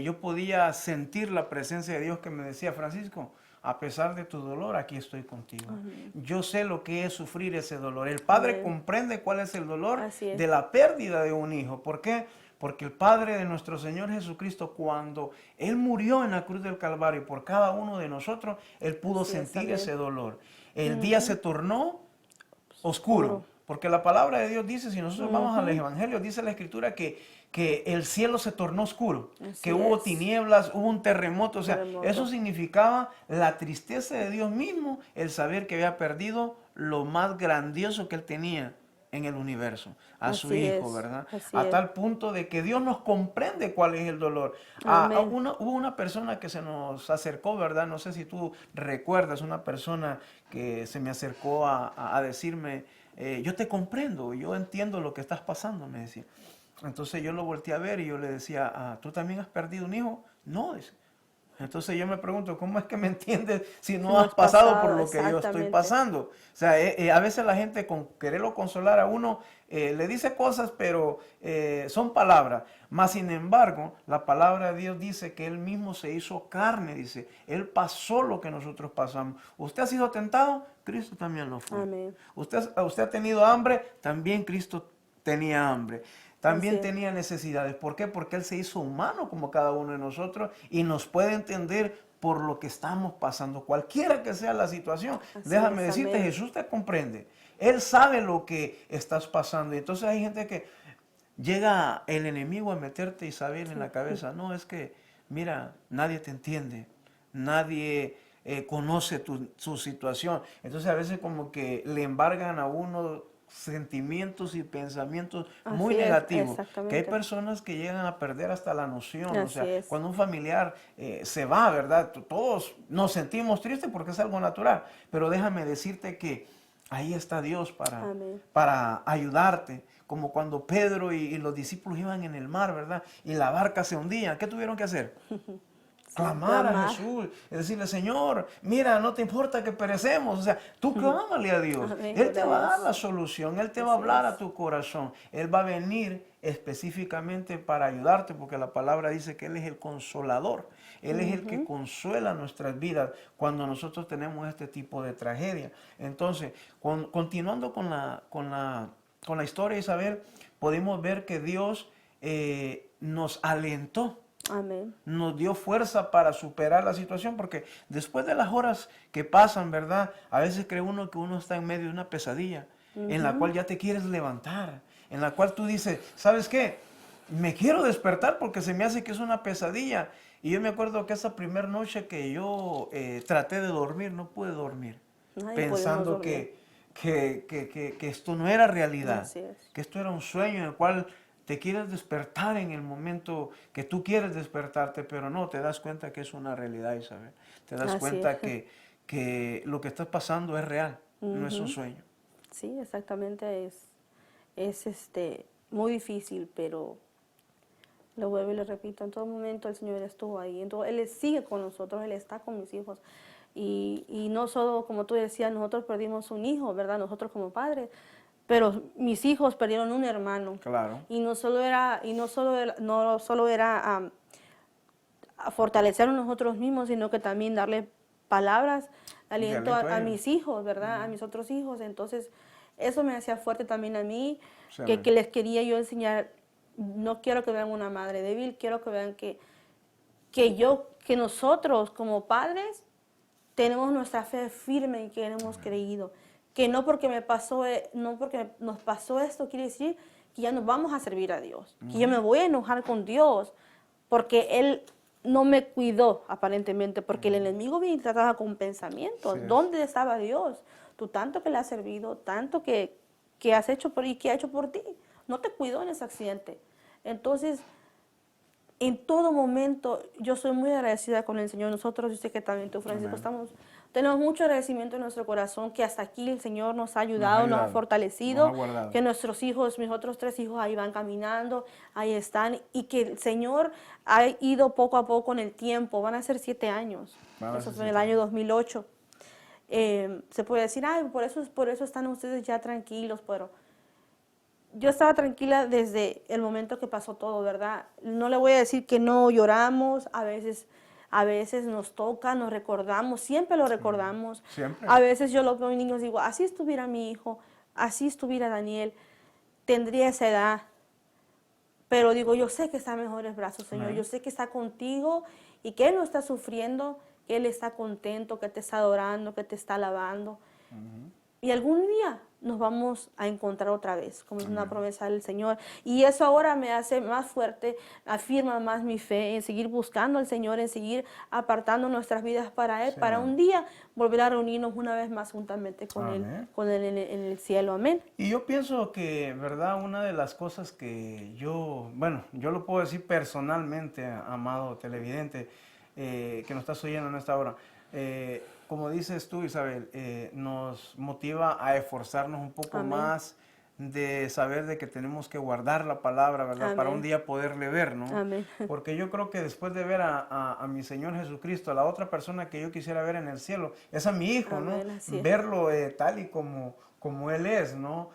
Yo podía sentir la presencia de Dios que me decía, Francisco, a pesar de tu dolor, aquí estoy contigo. Amén. Yo sé lo que es sufrir ese dolor. El Padre Amén. comprende cuál es el dolor Así es. de la pérdida de un hijo. ¿Por qué? Porque el Padre de nuestro Señor Jesucristo, cuando Él murió en la cruz del Calvario por cada uno de nosotros, Él pudo Así es, sentir amén. ese dolor. El día se tornó oscuro. Porque la palabra de Dios dice, si nosotros vamos al Evangelio, dice la Escritura que el cielo se tornó oscuro, Así que hubo es. tinieblas, hubo un terremoto. O sea, Terremoto. eso significaba la tristeza de Dios mismo, el saber que había perdido lo más grandioso que Él tenía en el universo, a su Así Hijo, es, ¿verdad? así A es. tal punto de que Dios nos comprende cuál es el dolor. Amén. Hubo una persona que se nos acercó, ¿verdad? No sé si tú recuerdas, una persona que se me acercó a decirme, yo te comprendo, yo entiendo lo que estás pasando, me decía. Entonces yo lo volteé a ver y yo le decía, ¿tú también has perdido un hijo? No, dice. Entonces yo me pregunto, ¿cómo es que me entiendes si no No has has pasado por pasado, lo que yo estoy exactamente. pasando? O sea, a veces la gente con quererlo consolar a uno le dice cosas, pero son palabras. Más sin embargo, la palabra de Dios dice que Él mismo se hizo carne, dice. Él pasó lo que nosotros pasamos. ¿Usted ha sido tentado? Cristo también lo fue. Amén. Usted ha tenido hambre, también Cristo tenía hambre. También Así es. tenía necesidades. ¿Por qué? Porque Él se hizo humano como cada uno de nosotros y nos puede entender por lo que estamos pasando, cualquiera que sea la situación. Así Déjame es, decirte, amén. Jesús te comprende. Él sabe lo que estás pasando. Y entonces hay gente que llega el enemigo a meterte Isabel en la cabeza. No, es que, mira, nadie te entiende, nadie conoce su situación. Entonces a veces como que le embargan a uno sentimientos y pensamientos muy Así es, negativos, que hay exactamente. personas que llegan a perder hasta la noción, o Así sea, es. cuando un familiar se va, ¿verdad? Todos nos sentimos tristes porque es algo natural, pero déjame decirte que ahí está Dios Amén. para ayudarte, como cuando Pedro y los discípulos iban en el mar, ¿verdad? Y la barca se hundía, ¿qué tuvieron que hacer? Sí, Clamar a clamar. Jesús, es decirle, Señor, mira, no te importa que perecemos, o sea, tú clámale a Dios, Amén, Él te gloria a va a dar Dios. la solución, Él te va a Así hablar a es. tu corazón, Él va a venir específicamente para ayudarte, porque la palabra dice que Él es el consolador, Él es el que Ujú. consuela nuestras vidas cuando nosotros tenemos este tipo de tragedia. Entonces, continuando con la historia, Isabel, podemos ver que Dios nos alentó, Amén. nos dio fuerza para superar la situación, porque después de las horas que pasan, ¿verdad? A veces cree uno que uno está en medio de una pesadilla, en la cual Ujú. ya te quieres levantar, en la cual tú dices, ¿sabes qué? Me quiero despertar porque se me hace que es una pesadilla. Y yo me acuerdo que esa primera noche que yo traté de dormir, no pude dormir, Nadie podemos pensando dormir. que esto no era realidad, Así es. que esto era un sueño en el cual te quieres despertar en el momento que tú quieres despertarte, pero no, te das cuenta que es una realidad, Isabel. Te das Así es. cuenta que lo que está pasando es real, no es un Ujú. sueño. Sí, exactamente. Es muy difícil, pero lo vuelvo y le repito, en todo momento el Señor estuvo ahí. Entonces, Él sigue con nosotros, Él está con mis hijos. Y no solo, como tú decías, nosotros perdimos un hijo, ¿verdad? Nosotros como padres, pero mis hijos perdieron un hermano. Claro. No solo era a fortalecernos nosotros mismos, sino que también darle palabras, De aliento aliento a a ellos. mis hijos, ¿verdad? A mis otros hijos. Entonces, eso me hacía fuerte también a mí, Sí, que les quería yo enseñar. No quiero que vean una madre débil, quiero que vean que nosotros como padres tenemos nuestra fe firme y que hemos creído. Que no porque no porque nos pasó esto quiere decir que ya nos vamos a servir a Dios. Que yo me voy a enojar con Dios porque Él no me cuidó aparentemente, porque el enemigo viene y trataba con pensamientos. sí es. ¿Dónde estaba Dios? Tú tanto que le has servido, tanto que has hecho por y que ha hecho por ti. No te cuidó en ese accidente. Entonces, en todo momento, yo soy muy agradecida con el Señor. Nosotros, yo sé que también tú, Francisco, Amén. tenemos mucho agradecimiento en nuestro corazón, que hasta aquí el Señor nos ha Nos ha ayudado, nos ha ayudado, nos ha fortalecido, guardado. que nuestros hijos, mis otros 3 hijos, ahí van caminando, ahí están, y que el Señor ha ido poco a poco en el tiempo. Van a ser 7 años. Van a Eso ser fue en el 7 año años. 2008. Se puede decir, ay, por eso están ustedes ya tranquilos, pero yo estaba tranquila desde el momento que pasó todo, ¿verdad? No le voy a decir que no lloramos, a veces nos toca, nos recordamos, siempre lo recordamos. Siempre. A veces yo lo veo en niños y digo, así estuviera mi hijo, así estuviera Daniel, tendría esa edad. Pero digo, yo sé que está en mejores brazos, Señor, Amén. yo sé que está contigo y que Él no está sufriendo, que Él está contento, que te está adorando, que te está alabando. Y algún día nos vamos a encontrar otra vez, como es una Amén. promesa del Señor. Y eso ahora me hace más fuerte, afirma más mi fe en seguir buscando al Señor, en seguir apartando nuestras vidas para Él, Sí, para amén. un día volver a reunirnos una vez más juntamente Amén. con Él en el cielo. Amén. Y yo pienso que, ¿verdad? Una de las cosas que yo lo puedo decir personalmente, amado televidente, que nos estás oyendo en esta hora, como dices tú, Isabel, nos motiva a esforzarnos un poco Amén. más de saber de que tenemos que guardar la palabra, ¿verdad? Para un Amén. día poderle ver, ¿no? Amén. Porque yo creo que después de ver a mi Señor Jesucristo, a la otra persona que yo quisiera ver en el cielo, es a mi hijo, ¿no? Amén, así es. Verlo tal y como como Él es, ¿no?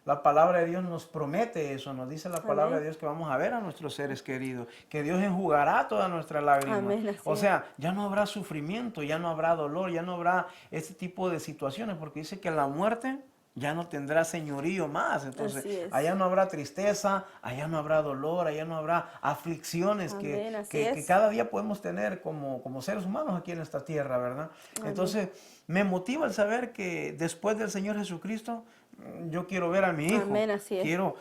La palabra de Dios nos promete eso, nos dice la palabra de Dios que vamos a ver a nuestros seres queridos, que Dios enjugará toda nuestra lágrima. Amén, O sea, ya no habrá sufrimiento, ya no habrá dolor, ya no habrá este tipo de situaciones, porque dice que la muerte ya no tendrá señorío más. Entonces, allá no habrá tristeza, allá no habrá dolor, allá no habrá aflicciones que cada día podemos tener como seres humanos aquí en esta tierra, ¿verdad? Amén. Entonces, me motiva el saber que después del Señor Jesucristo, yo quiero ver a mi hijo. Amén, así es. Quiero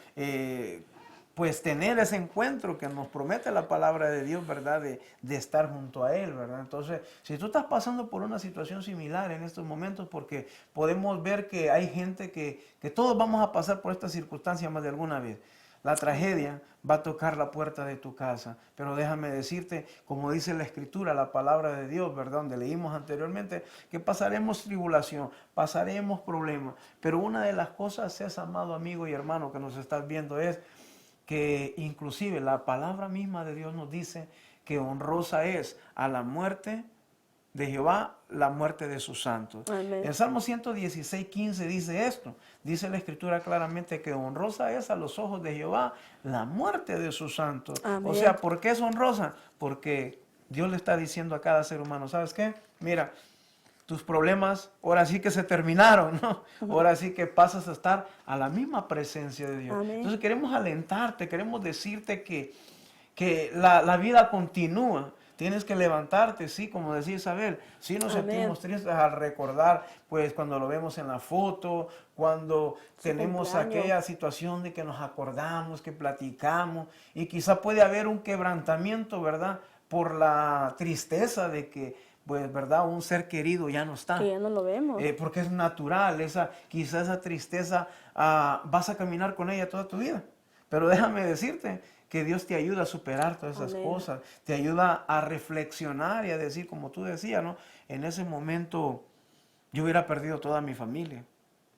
pues tener ese encuentro que nos promete la palabra de Dios, ¿verdad? De estar junto a Él, ¿verdad? Entonces, si tú estás pasando por una situación similar en estos momentos, porque podemos ver que hay gente que todos vamos a pasar por esta circunstancia más de alguna vez. La tragedia va a tocar la puerta de tu casa, pero déjame decirte, como dice la Escritura, la palabra de Dios, ¿verdad? Donde leímos anteriormente, que pasaremos tribulación, pasaremos problemas, pero una de las cosas es, amado amigo y hermano que nos estás viendo, es que inclusive la palabra misma de Dios nos dice que honrosa es a la muerte de Jehová la muerte de sus santos. Amén. El Salmo 116:15 dice esto. Dice la Escritura claramente que honrosa es a los ojos de Jehová la muerte de sus santos. Amén. O sea, ¿por qué es honrosa? Porque Dios le está diciendo a cada ser humano, ¿sabes qué? Mira, tus problemas ahora sí que se terminaron, ¿no? Ahora sí que pasas a estar a la misma presencia de Dios. Amén. Entonces queremos alentarte, queremos decirte que la vida continúa. Tienes que levantarte, sí, como decía Isabel, sí nos sentimos tristes al recordar, pues cuando lo vemos en la foto, cuando tenemos aquella situación de que nos acordamos, que platicamos, y quizá puede haber un quebrantamiento, ¿verdad? Por la tristeza de que, pues, ¿verdad? Un ser querido ya no está. Que ya no lo vemos. Porque es natural, quizá esa tristeza vas a caminar con ella toda tu vida. Pero déjame decirte que Dios te ayuda a superar todas esas cosas, te ayuda a reflexionar y a decir, como tú decías, ¿no? En ese momento yo hubiera perdido toda mi familia,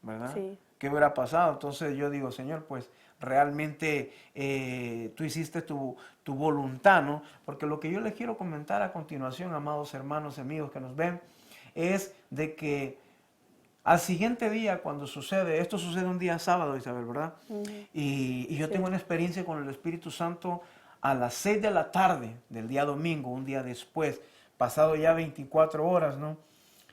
¿verdad? Sí. ¿Qué hubiera pasado? Entonces yo digo, Señor, pues realmente tú hiciste tu voluntad, ¿no? Porque lo que yo les quiero comentar a continuación, amados hermanos y amigos que nos ven, es de que al siguiente día, cuando sucede, esto sucede un día sábado, Isabel, ¿verdad? Y yo tengo una experiencia con el Espíritu Santo a las 6 de la tarde del día domingo, un día después, pasado ya 24 horas, ¿no?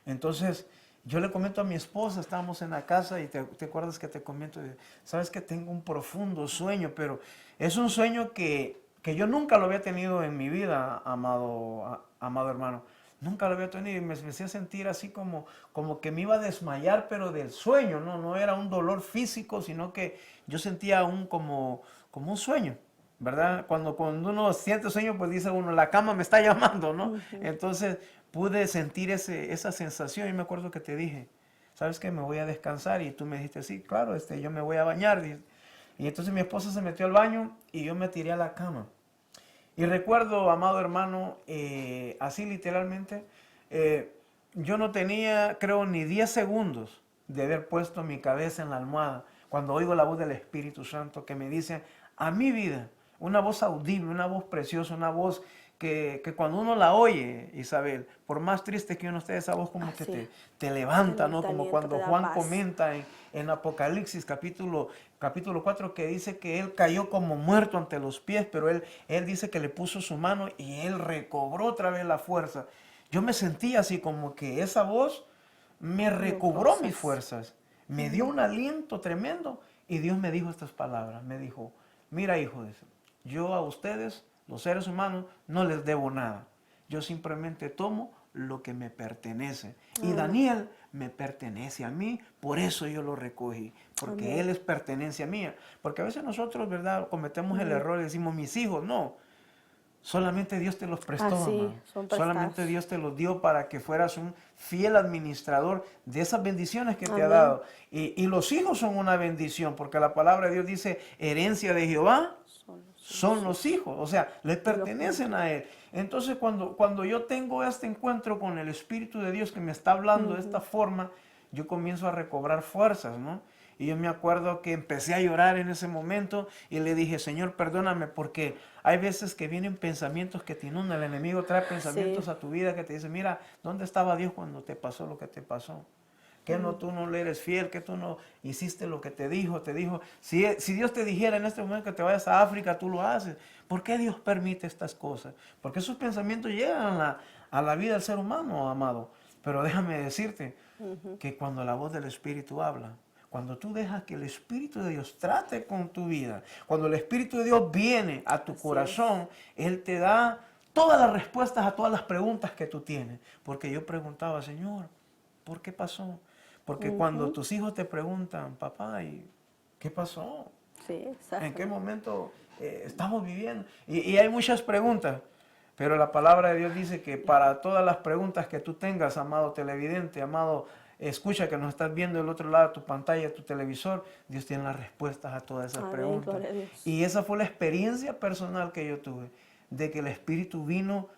Entonces, yo le comento a mi esposa, estábamos en la casa y te acuerdas que te comento, sabes que tengo un profundo sueño, pero es un sueño que yo nunca lo había tenido en mi vida, amado hermano. Nunca lo había tenido y me empecé a sentir así como que me iba a desmayar, pero del sueño, ¿no? No era un dolor físico, sino que yo sentía como un sueño, ¿verdad? Cuando uno siente sueño, pues dice uno, la cama me está llamando, ¿no? Entonces pude sentir esa sensación y me acuerdo que te dije, ¿sabes qué? Me voy a descansar y tú me dijiste, sí, claro, yo me voy a bañar. Y entonces mi esposa se metió al baño y yo me tiré a la cama. Y recuerdo, amado hermano, así literalmente, yo no tenía, creo, ni 10 segundos de haber puesto mi cabeza en la almohada cuando oigo la voz del Espíritu Santo que me dice a mi vida, una voz audible, una voz preciosa, una voz que cuando uno la oye, Isabel, por más triste que uno esté, esa voz como que te levanta, ¿no? Como cuando Juan comenta en Apocalipsis capítulo 4 que dice que él cayó como muerto ante los pies, pero él dice que le puso su mano y él recobró otra vez la fuerza. Yo me sentí así como que esa voz me recobró mis fuerzas, me dio un aliento tremendo y Dios me dijo estas palabras, me dijo, mira hijo, yo a ustedes, los seres humanos, no les debo nada. Yo simplemente tomo lo que me pertenece. Y Daniel me pertenece a mí, por eso yo lo recogí. Porque él es pertenencia mía. Porque a veces nosotros, ¿verdad?, cometemos el error y decimos, mis hijos, no. Solamente Dios te los prestó, mamá. Solamente Dios te los dio para que fueras un fiel administrador de esas bendiciones que te ha dado. Y los hijos son una bendición, porque la palabra de Dios dice, herencia de Jehová son los hijos, o sea, le pertenecen a Él. Entonces, cuando yo tengo este encuentro con el Espíritu de Dios que me está hablando de esta forma, yo comienzo a recobrar fuerzas, ¿no? Y yo me acuerdo que empecé a llorar en ese momento y le dije, Señor, perdóname, porque hay veces que vienen pensamientos que te inundan. El enemigo trae pensamientos a tu vida que te dicen, mira, ¿dónde estaba Dios cuando te pasó lo que te pasó? que no, tú no le eres fiel, que tú no hiciste lo que te dijo, si Dios te dijera en este momento que te vayas a África, tú lo haces. ¿Por qué Dios permite estas cosas? Porque esos pensamientos llegan a la vida del ser humano, amado. Pero déjame decirte que cuando la voz del Espíritu habla, cuando tú dejas que el Espíritu de Dios trate con tu vida, cuando el Espíritu de Dios viene a tu corazón, Él te da todas las respuestas a todas las preguntas que tú tienes. Porque yo preguntaba, Señor, ¿por qué pasó? Porque cuando tus hijos te preguntan, papá, ¿y qué pasó? Sí, exacto. ¿En qué momento estamos viviendo? Y hay muchas preguntas, pero la palabra de Dios dice que para todas las preguntas que tú tengas, amado televidente, amado escucha que nos estás viendo del otro lado de tu pantalla, tu televisor, Dios tiene las respuestas a todas esas preguntas. Gloria a Dios. Y esa fue la experiencia personal que yo tuve, de que el Espíritu vino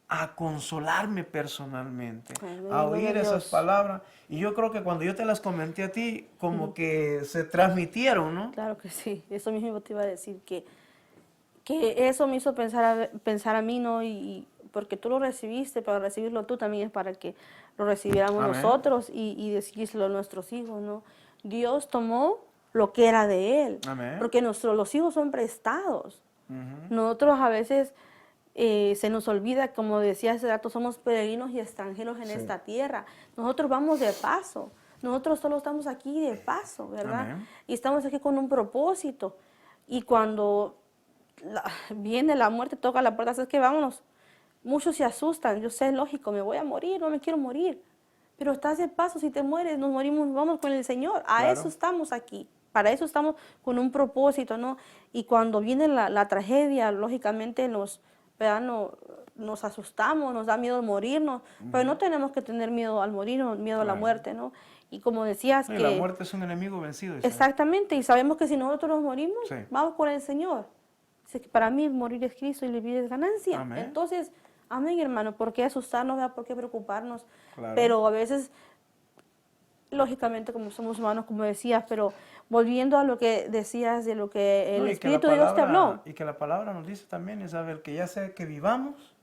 a consolarme personalmente, Amén, a gloria oír a esas Dios. palabras. Y yo creo que cuando yo te las comenté a ti, como que se transmitieron, ¿no? Claro que sí, eso mismo te iba a decir, que eso me hizo pensar a mí, ¿no? Y porque tú lo recibiste, pero recibirlo tú también es para que lo recibiéramos Amén. nosotros y decírselo a nuestros hijos, ¿no? Dios tomó lo que era de Él, Amén. porque los hijos son prestados. Ujú. Nosotros a veces se nos olvida, como decía hace rato, somos peregrinos y extranjeros en Sí. esta tierra. Nosotros vamos de paso. Nosotros solo estamos aquí de paso, ¿verdad? Amén. Y estamos aquí con un propósito. Y cuando viene la muerte, toca la puerta, ¿sabes qué? Vámonos. Muchos se asustan. Yo sé, es lógico, me voy a morir, no me quiero morir. Pero estás de paso, si te mueres, nos morimos, vamos con el Señor. A Claro. eso estamos aquí. Para eso estamos con un propósito, ¿no? Y cuando viene la tragedia, lógicamente ¿verdad? Nos asustamos, nos da miedo morirnos, pero no tenemos que tener miedo al morirnos, miedo a la Claro. muerte, ¿no? Y como decías No, y que... la muerte es un enemigo vencido. Isabel. Exactamente, y sabemos que si nosotros nos morimos, Sí. vamos con el Señor. Dice que para mí morir es Cristo y vivir es ganancia. Amén. Entonces, amén, hermano, ¿por qué asustarnos? ¿Verdad? ¿Por qué preocuparnos? Claro. Pero a veces, lógicamente, como somos humanos, como decías, pero volviendo a lo que decías de lo que el No, y que la Espíritu de Dios te habló. Y que la palabra nos dice también, Isabel, que ya sea que vivamos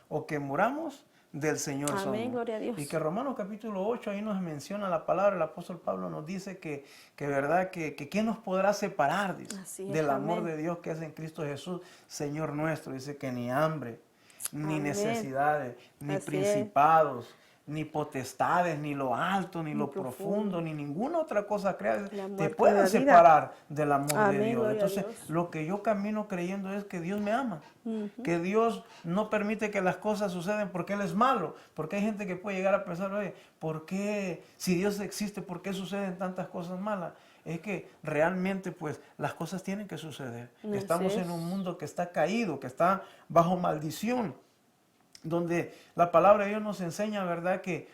o que muramos, del Señor Amén, somos. gloria a Dios. Y que Romanos capítulo 8, ahí nos menciona la palabra, el apóstol Pablo nos dice que verdad, que ¿quién nos podrá separar? Dice, Así es, del amor amén. de Dios que es en Cristo Jesús, Señor nuestro. Dice que ni hambre, ni Amén. necesidades, ni Así es. principados, ni potestades, ni lo alto, ni lo profundo. profundo, ni ninguna otra cosa creada La te muerte puede de la vida. separar del amor de Amén, Dios. gloria a Entonces, Dios. lo que yo camino creyendo es que Dios me ama, Ujú. que Dios no permite que las cosas sucedan porque Él es malo, porque hay gente que puede llegar a pensar, oye, ¿por qué si Dios existe, por qué suceden tantas cosas malas? Es que realmente pues las cosas tienen que suceder. Así Estamos es. en un mundo que está caído, que está bajo maldición, donde la palabra de Dios nos enseña, ¿verdad?, que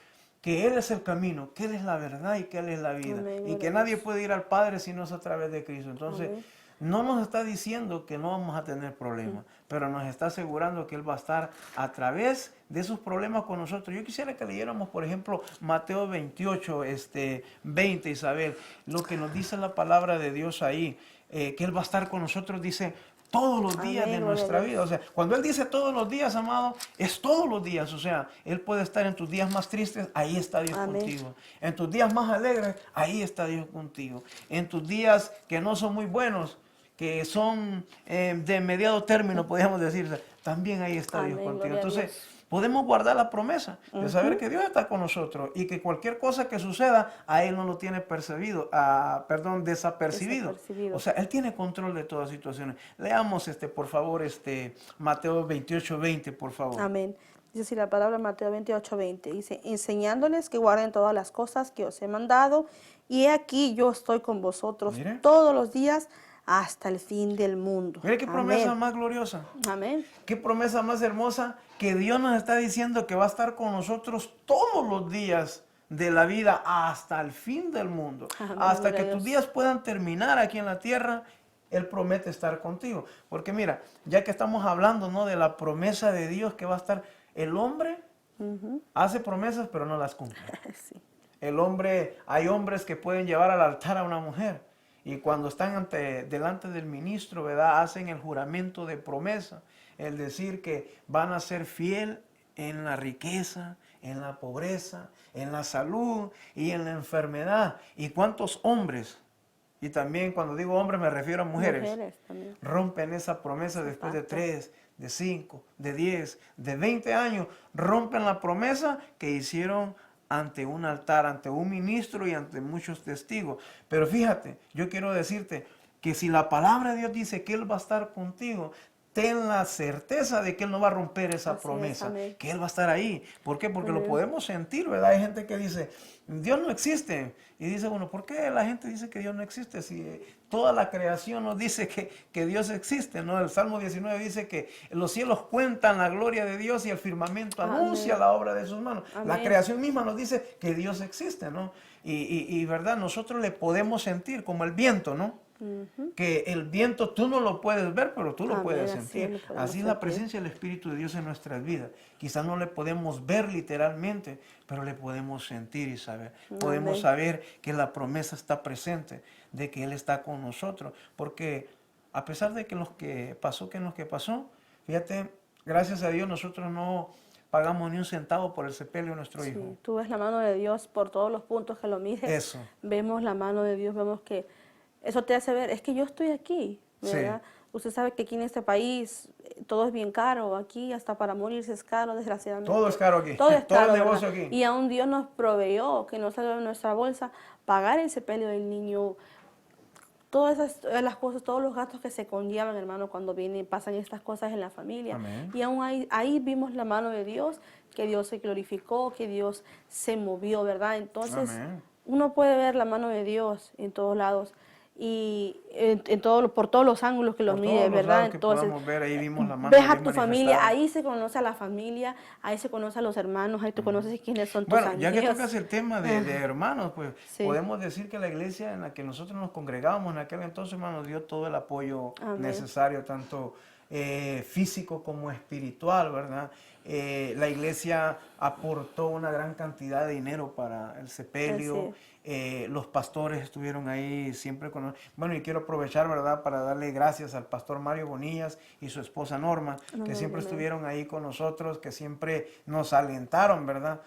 Él es el camino, que Él es la verdad y que Él es la vida. Amén, Y que gloria a nadie Dios. puede ir al Padre si no es a través de Cristo. Entonces, Amén. no nos está diciendo que no vamos a tener problemas, pero nos está asegurando que Él va a estar a través de esos problemas con nosotros. Yo quisiera que leyéramos, por ejemplo, Mateo 28, 20, Isabel, lo que nos dice la palabra de Dios ahí, que Él va a estar con nosotros, dice, todos los días Amén, de gloria a nuestra Dios. vida. O sea, cuando Él dice todos los días, amado, es todos los días. O sea, Él puede estar en tus días más tristes, ahí está Dios Amén. contigo. En tus días más alegres, ahí está Dios contigo. En tus días que no son muy buenos, que son de mediado término, podríamos decir, también ahí está Dios Amén, contigo. gloria a Entonces, Dios. podemos guardar la promesa de saber que Dios está con nosotros y que cualquier cosa que suceda, a Él no lo tiene desapercibido. Desapercibido. O sea, Él tiene control de todas situaciones. Leamos, por favor, Mateo 28, 20, por favor. Amén. Dice así la palabra en Mateo 28, 20. Dice, enseñándoles que guarden todas las cosas que os he mandado, y he aquí yo estoy con vosotros Mire. todos los días hasta el fin del mundo. Mire qué promesa Amén. más gloriosa. Amén. Qué promesa más hermosa que Dios nos está diciendo que va a estar con nosotros todos los días de la vida hasta el fin del mundo. Amén, Hasta que gloria a tus Dios. días puedan terminar aquí en la tierra, Él promete estar contigo. Porque mira, ya que estamos hablando, ¿no?, de la promesa de Dios que va a estar, el hombre Ujú. hace promesas pero no las cumple. Sí. El hombre, hay hombres que pueden llevar al altar a una mujer y cuando están delante del ministro, ¿verdad?, hacen el juramento de promesa, el decir que van a ser fiel en la riqueza, en la pobreza, en la salud y en la enfermedad. ¿Y cuántos hombres? Y también cuando digo hombres me refiero a mujeres. También. Rompen esa promesa después de Exacto. 3, de 5, de 10, de 20 años. Rompen la promesa que hicieron ante un altar, ante un ministro y ante muchos testigos. Pero fíjate, yo quiero decirte que si la palabra de Dios dice que Él va a estar contigo, ten la certeza de que Él no va a romper esa Así es, promesa, amén. que Él va a estar ahí. ¿Por qué? Porque lo Amén. podemos sentir, ¿verdad? Hay gente que dice, Dios no existe. Y dice, bueno, ¿por qué la gente dice que Dios no existe? Si toda la creación nos dice que Dios existe, ¿no? El Salmo 19 dice que los cielos cuentan la gloria de Dios y el firmamento anuncia Amén. la obra de sus manos. La Amén. creación misma nos dice que Dios existe, ¿no? Y ¿verdad? Nosotros le podemos sentir como el viento, ¿no? Ujú. Que el viento tú no lo puedes ver, pero tú lo Amén, puedes así sentir. lo podemos Así es la sentir. presencia del Espíritu de Dios en nuestras vidas. Quizás no le podemos ver literalmente, pero le podemos sentir y saber. Podemos Amén. saber que la promesa está presente, de que Él está con nosotros. Porque a pesar de que lo que pasó, fíjate, gracias a Dios nosotros no pagamos ni un centavo por el sepelio de nuestro hijo. Sí, tú ves la mano de Dios por todos los puntos que lo mires. Eso. Vemos la mano de Dios, vemos que eso te hace ver, es que yo estoy aquí, Sí. ¿verdad? Usted sabe que aquí en este país todo es bien caro, aquí hasta para morirse es caro, desgraciadamente. Todo es caro aquí. Todo es Todo el caro, negocio ¿verdad? aquí. Y aún Dios nos proveyó, que no salió de nuestra bolsa, pagar el sepelio del niño, todas esas las cosas, todos los gastos que se conllevan, hermano, cuando pasan estas cosas en la familia. Amén. Y aún ahí vimos la mano de Dios, que Dios se glorificó, que Dios se movió, ¿verdad? Entonces, Amén. uno puede ver la mano de Dios en todos lados y por todos los ángulos que lo Por mire, todos los ¿verdad? lados que Entonces, podamos ver, ahí vimos la mano ves de a Dios tu familia, manifestada. ahí se conoce a la familia, ahí se conoce a los hermanos, ahí tú conoces quiénes son tus Bueno, amigos. ya que tocas el tema de hermanos, pues Sí. podemos decir que la iglesia en la que nosotros nos congregábamos en aquel entonces, hermano, dio todo el apoyo Amén. necesario, tanto físico como espiritual, ¿verdad? La iglesia aportó una gran cantidad de dinero para el sepelio. Los pastores estuvieron ahí siempre con nosotros. Bueno, y quiero aprovechar, ¿verdad?, para darle gracias al pastor Mario Bonillas y su esposa Norma, que siempre estuvieron ahí con nosotros, que siempre nos alentaron, ¿verdad?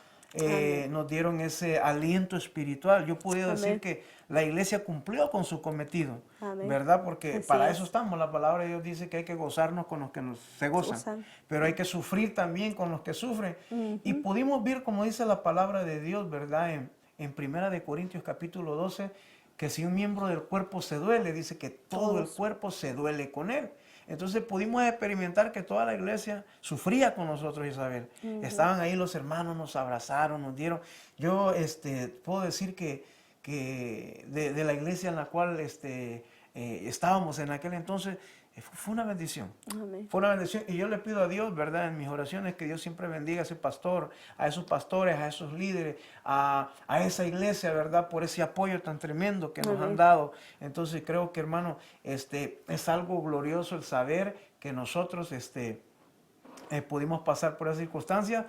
Nos dieron ese aliento espiritual. Yo puedo decir que la iglesia cumplió con su cometido, Amén. ¿verdad? Porque Así para es. eso estamos. La palabra de Dios dice que hay que gozarnos con los que se gozan, pero hay que sufrir también con los que sufren. Y pudimos ver, como dice la palabra de Dios, ¿verdad? En 1 de Corintios capítulo 12, que si un miembro del cuerpo se duele, dice que todo el cuerpo se duele con él. Entonces pudimos experimentar que toda la iglesia sufría con nosotros, Isabel. Estaban ahí los hermanos, nos abrazaron, nos dieron. Yo puedo decir que de la iglesia en la cual estábamos en aquel entonces, fue una bendición. Amén. Fue una bendición. Y yo le pido a Dios, ¿verdad?, en mis oraciones, que Dios siempre bendiga a ese pastor, a esos pastores, a esos líderes, a esa iglesia, ¿verdad?, por ese apoyo tan tremendo que nos han dado. Entonces creo que, hermano, es algo glorioso el saber que nosotros pudimos pasar por esa circunstancia.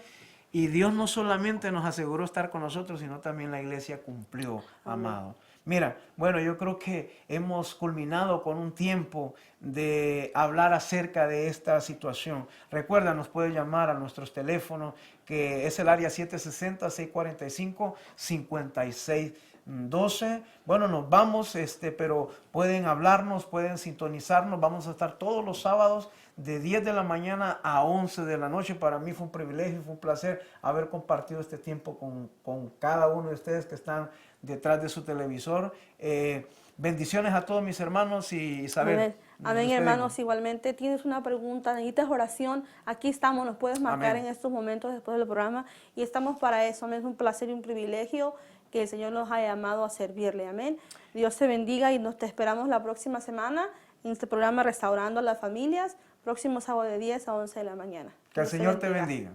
Y Dios no solamente nos aseguró estar con nosotros, sino también la iglesia cumplió, amado. Mira, bueno, yo creo que hemos culminado con un tiempo de hablar acerca de esta situación. Recuerda, nos puede llamar a nuestros teléfonos, que es el área 760-645-5612. Bueno, nos vamos, pero pueden hablarnos, pueden sintonizarnos. Vamos a estar todos los sábados de 10 de la mañana a 11 de la noche. Para mí fue un privilegio, fue un placer haber compartido este tiempo con cada uno de ustedes que están detrás de su televisor. Bendiciones a todos mis hermanos y Isabel. Amén, hermanos, igualmente. Tienes una pregunta, necesitas oración, aquí estamos, nos puedes marcar en estos momentos después del programa y estamos para eso. Amén, es un placer y un privilegio que el Señor nos ha llamado a servirle. Amén. Dios te bendiga y te esperamos la próxima semana en este programa Restaurando a las Familias, próximo sábado de 10 a 11 de la mañana. Que el Señor te bendiga.